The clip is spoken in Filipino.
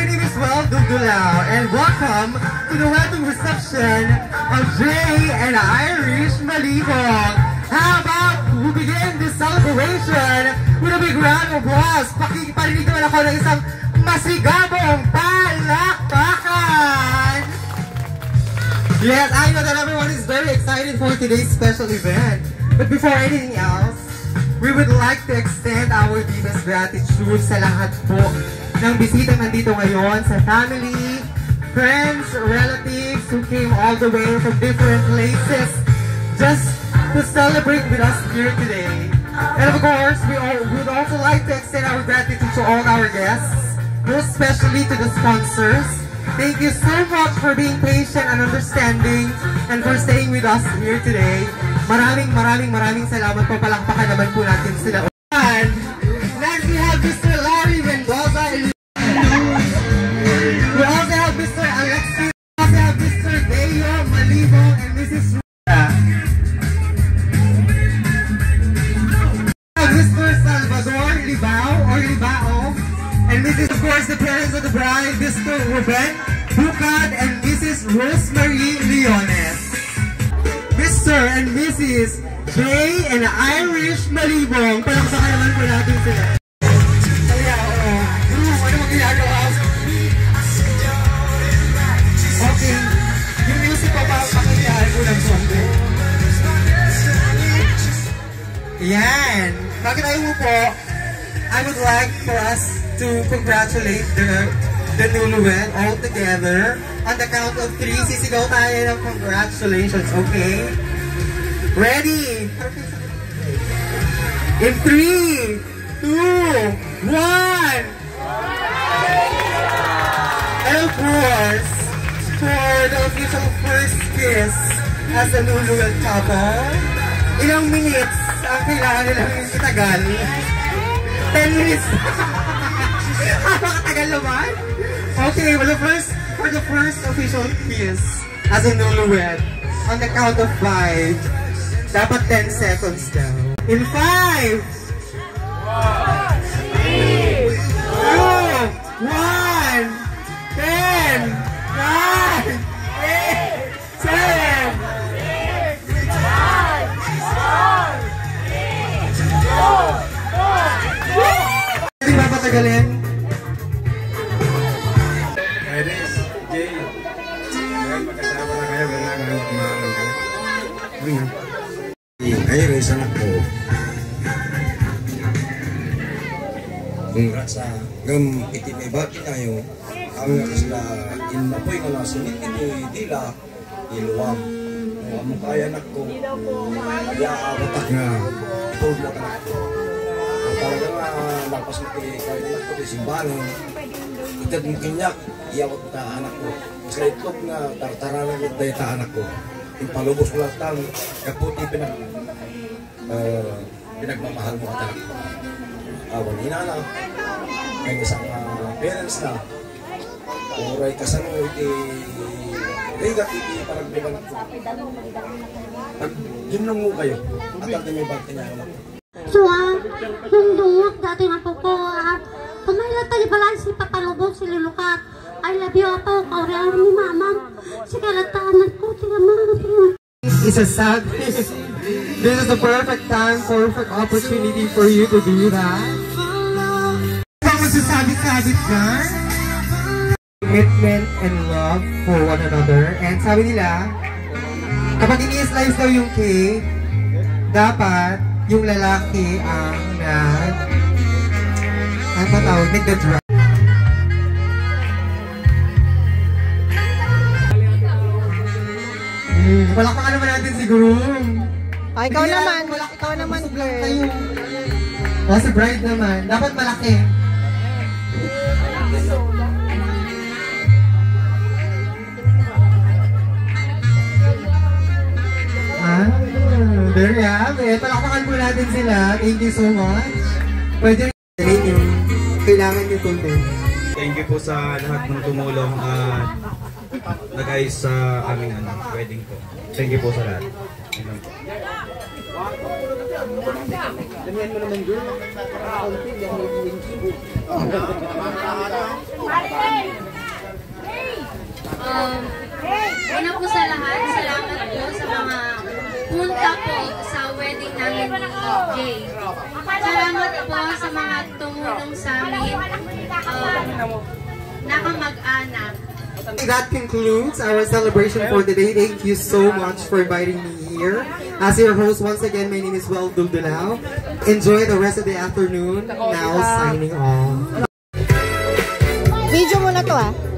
name is Well Dugdulao, and welcome to the wedding reception of Jay and Irish Malibong. How about we begin this celebration with a big round of applause? Pakiparinig naman ako ng isang masigabong palakpakan! Yes, I know that everyone is very excited for today's special event. But before anything else, we would like to extend our deepest gratitude sa lahat po ng bisita nandito ngayon, sa family, friends, relatives who came all the way from different places just to celebrate with us here today. And of course, we would also like to extend our gratitude to all our guests, most especially to the sponsors. Thank you so much for being patient and understanding and for staying with us here today. Maraming salamat po. Palakpakan naman po natin sila. And next we have Mr. Larry Mendoza. We also have Mr. Alexis. We also have Mr. Deo Malibong and Mrs. Ruda. We have Mr. Salvador Libao or Libao. And this is of course the parents of the bride, Mr. Ruben Bucad and Mrs. Rosemary Leones. Mr. and Mrs. Jay and Irish Malibong. Palaksakan naman po natin sila. Kaya, ano mo ginagawa? Okay. Yung music pa pakinggan ko ng song. Yan. Bakit ayaw mo po? I would like for us to congratulate the newlywed all together. On the count of 3, sisigaw tayo ng congratulations, okay? Ready? In 3, 2, 1! And of course, for the official first kiss as a newlywed couple, ilang minutes ang kailangan nilang itagal? 10 minutes! Napakatagal naman! Okay, well, for the first official kiss as a newlywed, on the count of 5, dapat 10 seconds daw. In 5, 4, 3, 2, 1, 10, 9, 8, 7, 6, 5, 4, 3, 2, 1. Hindi ba patagalin? Jay, magkasama na kayo, kumahanap ka. Iris, anak ko. Congrats sa itimibati tayo. Ang sila inapoy nga na sunit ito dila iluwam. Ang kaya anak ko. Kaya abatak nga. Ito mo ka anak ko. Talaga nga lapas mo kaya anak ko simbahan. Itad mo kinyak. Iyawat ta anak ko. Kasi itlog nga tartaranan mo tayo ta anak ko. Impalubos mo lang tang kaputi pinagmamahal mo ka talaga. Awan inana. Kaya isang parents na. Oray kasano iti rigat iti paragbigan ako. Pag ginong mo kayo, at ang tinibag tinayang ako. So, yung duwag dati nga po ko, kumayla tayo pala si Papalubog, si Lulukat. I love you po, kaurang ni Mama. Si kalatanan ko, tinamang. It's a sad this is the perfect time, perfect opportunity for you to do that. Ano masasabit-sabit ka? Commitment and love for one another. And sabi nila, kapag ini-slice daw yung cake, dapat yung lalaki ang nagda-drive. Palakpakan naman natin si Groom. Ay, ikaw naman, girl. O, si bride naman. Dapat malaki. There you have it. Palakpakan po natin sila. Thank you so much. Pwede rin yung kailangan nyo tulong. Thank you po sa lahat ng tumulong nag-ayos sa aming wedding po. Thank you po sa lahat. Damihan mo naman, girl. Para konti, hindi ako naging Una po sa lahat, salamat po sa mga punta po sa wedding namin ni Jay. Salamat po sa mga tumulong sa amin, nakamag-anak. That concludes our celebration for today. Thank you so much for inviting me here. As your host, once again, my name is Well Duldulao. Enjoy the rest of the afternoon. Now, signing off. Video mo na to ah.